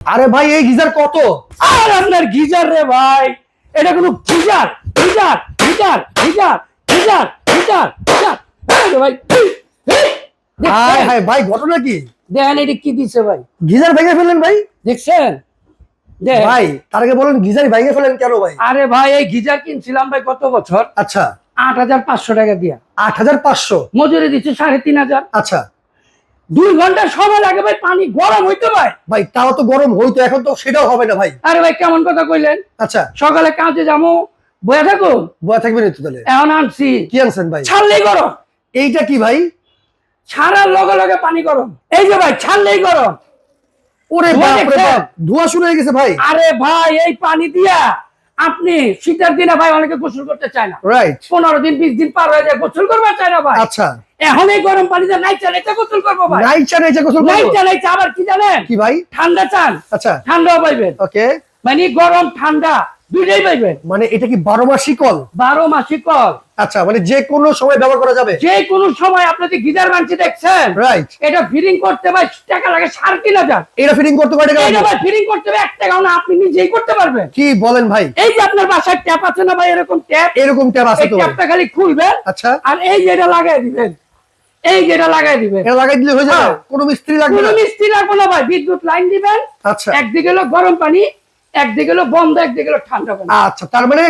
আরে ভাই এই গিজার কত? আর আপনার গিজার রে ভাই, এটা কোনো geyser? Geyser geyser geyser geyser geyser geyser আরে ভাই হায় হায় ভাই, ঘটনা কি? দেখেন এটা কি দিছে ভাই, গিজার ভেঙে ফেললেন ভাই? দেখছেন? ভাই তার আগে বলেন গিজার ভেঙে ফেলেন কেন ভাই? আরে ভাই এই গিজার কিনছিলাম ভাই কত বছর, আচ্ছা ৮৫০০ টাকা দিয়া। ৮৫০০? মজুরি দিচ্ছে ৩৫০০। আচ্ছা 2 ঘন্টা সময় লাগে ভাই, পানি গরম হইতে ভাই। ভাই তাও তো গরম হইতো, এখন তো সেটাও হবে না ভাই। আরে ভাই কেমন কথা কইলেন? আচ্ছা সকালে কাজে যাবো, বয়ে থাকো, বয়া থাকবেন তো তাহলে। এখন আনছি, কি আনছেন ভাই? ছাড়লেই গরম। এইটা কি ভাই? ছাড়ার লগে লগে পানি গরম। এই যে ভাই ছাড়লেই গরম। ওরে ধোঁয়া বাপ রে দেখছেন? বাপ, ধোঁয়া শুরু হয়ে গেছে ভাই। আরে ভাই এই পানি দিয়া আপনি শীতের দিনে ভাই অনেকে গোসল করতে চায় না, রাইট। 15 দিন 20 দিন পার হয়ে যায় গোসল করতে চায় না ভাই। আচ্ছা এখন এই গরম পানিতে নাইচা নাইচা গোসল করবো ভাই। নাইচা নাইচা গোসল করব? নাইচা নাইচা আবার কি জানেন? কি ভাই? ঠান্ডা চান, আচ্ছা ঠান্ডাও পাইবেন, ওকে। মানে গরম ঠান্ডা দুইটাই পাইবেন। মানে এটা কি 12 মাসি কল? 12 মাসি কল, আচ্ছা মানে যে কোনো সময় ব্যবহার করা যাবে? যে কোনো সময়। আপনি যে গিজার বানছি দেখছেন, রাইট। এটা ফিটিং করতে ভাই টাকা লাগে ৩৫০০০। এটা ফিটিং করতে পারে টাকা এটা লাগবে? ভাই ফিটিং করতে হবে 1 টাকাও না, আপনি নিজেই করতে পারবেন। কি বলেন ভাই? এই যে আপনার বাসায় ট্যাপ আছে না ভাই, এরকম ট্যাপ, এরকম ট্যাব আছে এই তো ভাই? ট্যাপটা খালি খুলবেন, আচ্ছা আর এই যেটা লাগাই দিবেন, এই যেটা লাগাই দিবেন। এটা লাগাই দিলে হয়ে যাবে? হ্যাঁ। কোনো মিস্ত্রি লাগবে কোনো না? মিস্ত্রি লাগবে না ভাই, বিদ্যুৎ লাইন দিবেন। আচ্ছা একদিকে হলো গরম পানি, একদিকে হলো বন্ধ, একদিকে হলো ঠান্ডা পানি। আচ্ছা তার মানে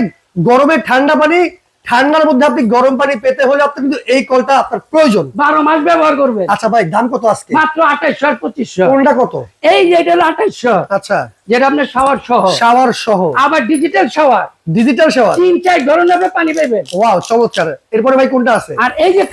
গরমে ঠান্ডা পানি, ঠান্ডার মধ্যে আপনি গরম পানি পেতে হলে আপনি কিন্তু এই কলটা আপনার প্রয়োজন। 12 মাস ব্যবহার করবেন। আচ্ছা ভাই দাম কত আজকে? মাত্র ২৮০০ আর ২৫০০। কোনটা কত? এই যে এটা হলো ২৮০০, আচ্ছা যেটা আপনার শাওয়ার সহ, শাওয়ার সহ, আবার ডিজিটাল শাওয়ার, ডিজিটাল শাওয়ার। 3-4 ধরনের আপনি পানি পাইবেন। ওয়াও চমৎকার। এরপরে ভাই কোনটা আছে? আর এই যে